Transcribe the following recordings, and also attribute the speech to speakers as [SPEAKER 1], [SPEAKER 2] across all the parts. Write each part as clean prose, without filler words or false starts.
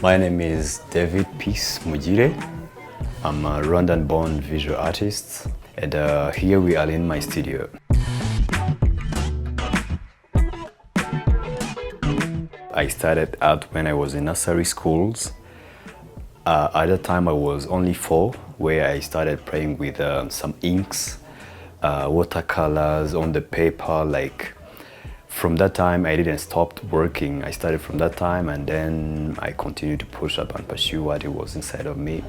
[SPEAKER 1] My name is David Peace Mujire. I'm a Rwandan-born visual artist, and here we are in my studio. I started out when I was in nursery schools. At that time I was only 4, where I started playing with some inks, watercolors on the paper. From that time I didn't stop working. I started from that time, and then I continued to push up and pursue what it was inside of me.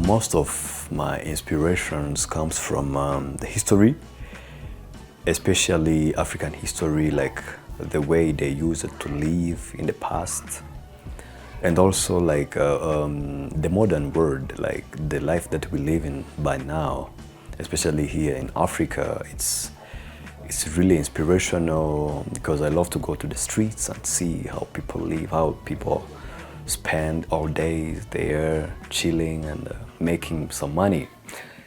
[SPEAKER 1] Most of my inspirations comes from the history, especially African history, like the way they used to live in the past, and also the modern world, like the life that we live in by now, especially here in Africa. It's really inspirational because I love to go to the streets and see how people live, how people spend all day there chilling and making some money.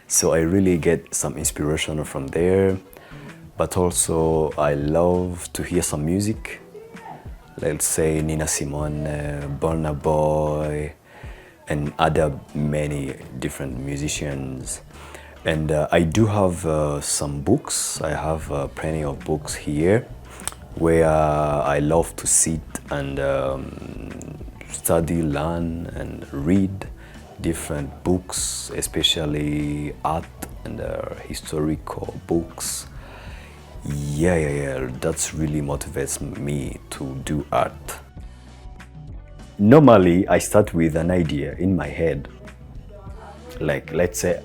[SPEAKER 1] So I really get some inspiration from there. But also I love to hear some music, let's say Nina Simone, Burna Boy, and other many different musicians. And I do have some books. I have plenty of books here where I love to sit and study, learn, and read different books, especially art and historical books. Yeah, that's really motivates me to do art. Normally, I start with an idea in my head. Like, let's say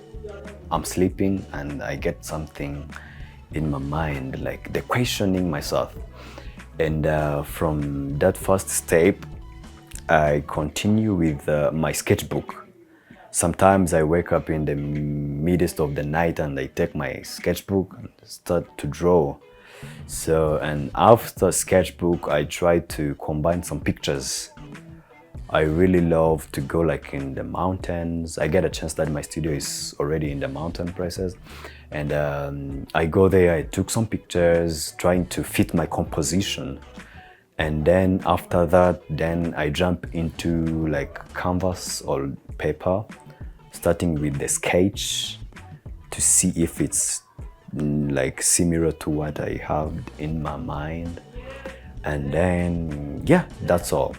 [SPEAKER 1] I'm sleeping and I get something in my mind, like the questioning myself. And from that first step, I continue with my sketchbook. Sometimes I wake up in the midst of the night and I take my sketchbook and start to draw. So, and after sketchbook, I try to combine some pictures. I really love to go like in the mountains. I get a chance that my studio is already in the mountain places. And I go there, I took some pictures trying to fit my composition. And then after that, then I jump into like canvas or paper, starting with the sketch to see if it's like similar to what I have in my mind. And then, yeah, that's all.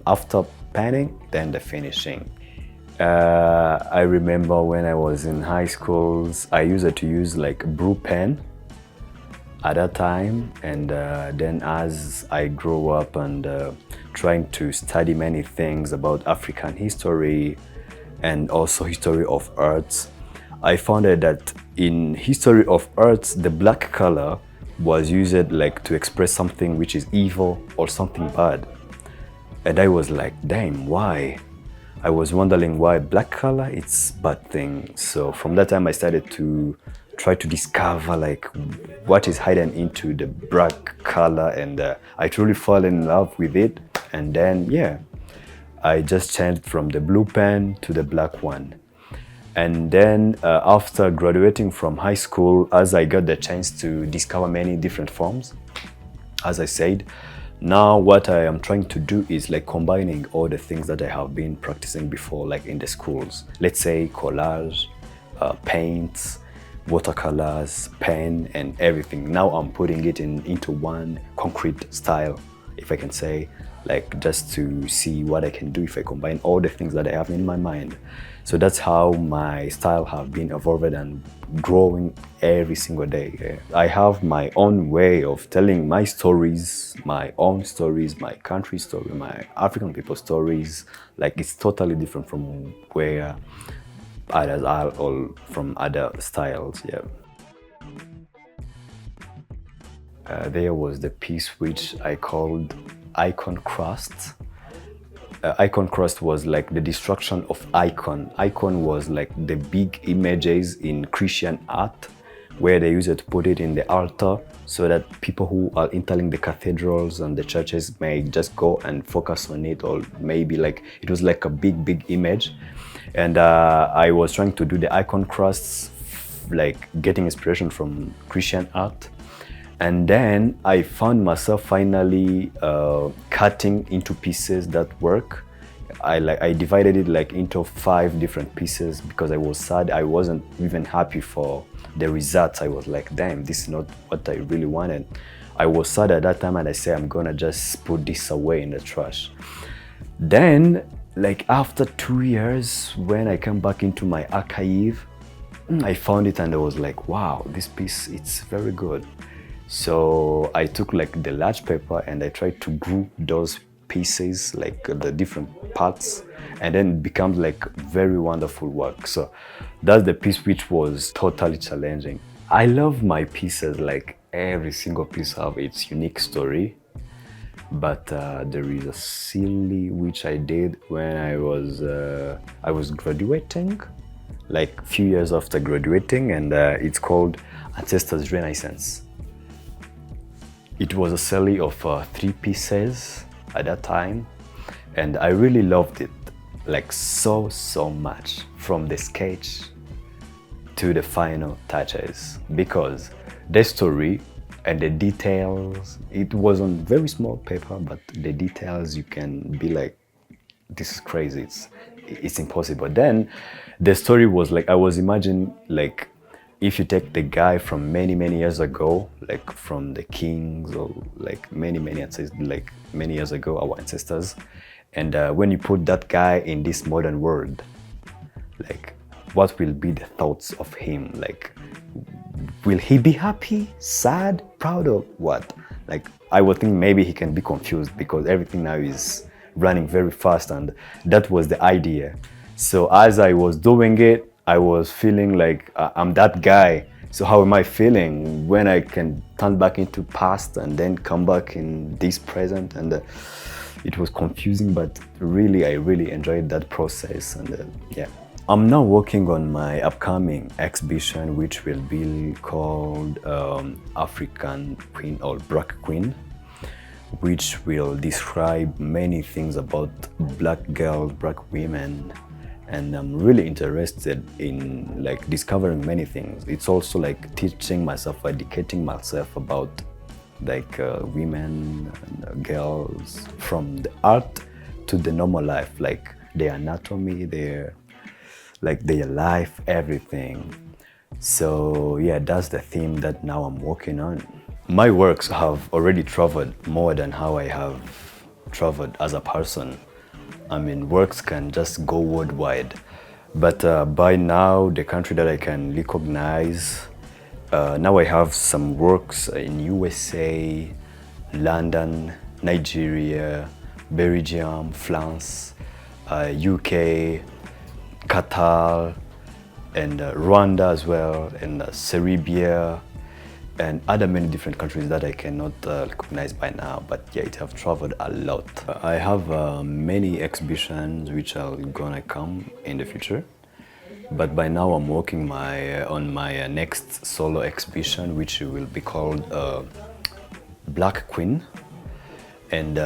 [SPEAKER 1] After painting, then the finishing. I remember when I was in high schools, I used to use like blue pen at that time, and then as I grow up and trying to study many things about African history and also history of arts, I found out that in history of arts, the black color was used like to express something which is evil or something bad. And I was like, damn, why? I was wondering why black color, it's bad thing. So from that time I started to try to discover like what is hidden into the black color, and I truly fell in love with it. And then, yeah, I just changed from the blue pen to the black one. And then after graduating from high school, as I got the chance to discover many different forms, as I said, now what I am trying to do is like combining all the things that I have been practicing before, like in the schools. Let's say collage, paints, watercolors, pen, and everything. Now I'm putting it into one concrete style, if I can say, like just to see what I can do if I combine all the things that I have in my mind. So that's how my style have been evolved and growing every single day. I have my own way of telling my stories, my own stories, my country story, my African people stories. Like it's totally different from where others are, or from other styles. Yeah. There was the piece which I called Icon Crust. Icon Crust was like the destruction of icon. Icon was like the big images in Christian art, where they used to put it in the altar so that people who are entering the cathedrals and the churches may just go and focus on it, or maybe like it was like a big image. And I was trying to do the icon crusts, like getting inspiration from Christian art. And then I found myself finally cutting into pieces that work. I divided it like into 5 different pieces because I was sad. I wasn't even happy for the results. I was like, damn, this is not what I really wanted. I was sad at that time and I said, I'm gonna just put this away in the trash. Then, like after 2 years, when I came back into my archive, I found it and I was like, wow, this piece, it's very good. So I took like the large paper and I tried to group those pieces, like the different parts, and then it becomes like very wonderful work. So that's the piece which was totally challenging. I love my pieces, like every single piece have its unique story. But there is a silly which I did when I was graduating, like a few years after graduating, and it's called Ancestors Renaissance. It was a silly of 3 pieces at that time, and I really loved it, like so much, from the sketch to the final touches, because the story and the details, it was on very small paper, but the details, you can be like, this is crazy, it's impossible. Then the story was like, I was imagining like, if you take the guy from many years ago, like from the kings or like many ancestors, like many years ago, our ancestors, and when you put that guy in this modern world, like what will be the thoughts of him? Like, will he be happy, sad, proud, or what? Like, I would think maybe he can be confused because everything now is running very fast, and that was the idea. So as I was doing it, I was feeling like I'm that guy. So how am I feeling when I can turn back into past and then come back in this present? And it was confusing, but really, I really enjoyed that process. And yeah. I'm now working on my upcoming exhibition, which will be called African Queen or Black Queen, which will describe many things about Black girls, Black women, and I'm really interested in like discovering many things. It's also like teaching myself, educating myself about like women and girls, from the art to the normal life, like their anatomy, their life, everything. So yeah, that's the theme that now I'm working on. My works have already traveled more than how I have traveled as a person. I mean, works can just go worldwide. But by now, the country that I can recognize, now I have some works in USA, London, Nigeria, Belgium, France, UK, Qatar, and Rwanda as well, and Serbia, and other many different countries that I cannot recognize by now, but yeah, it have traveled a lot. I have many exhibitions which are gonna come in the future, but by now I'm working on my next solo exhibition, which will be called Black Queen. And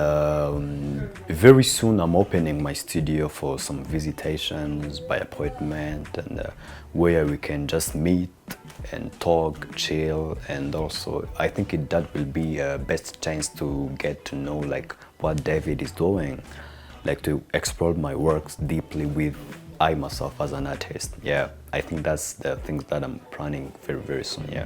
[SPEAKER 1] very soon I'm opening my studio for some visitations by appointment, and where we can just meet and talk, chill, and also I think that will be a best chance to get to know like what David is doing, like to explore my works deeply with I myself as an artist. Yeah, I think that's the things that I'm planning very soon, yeah.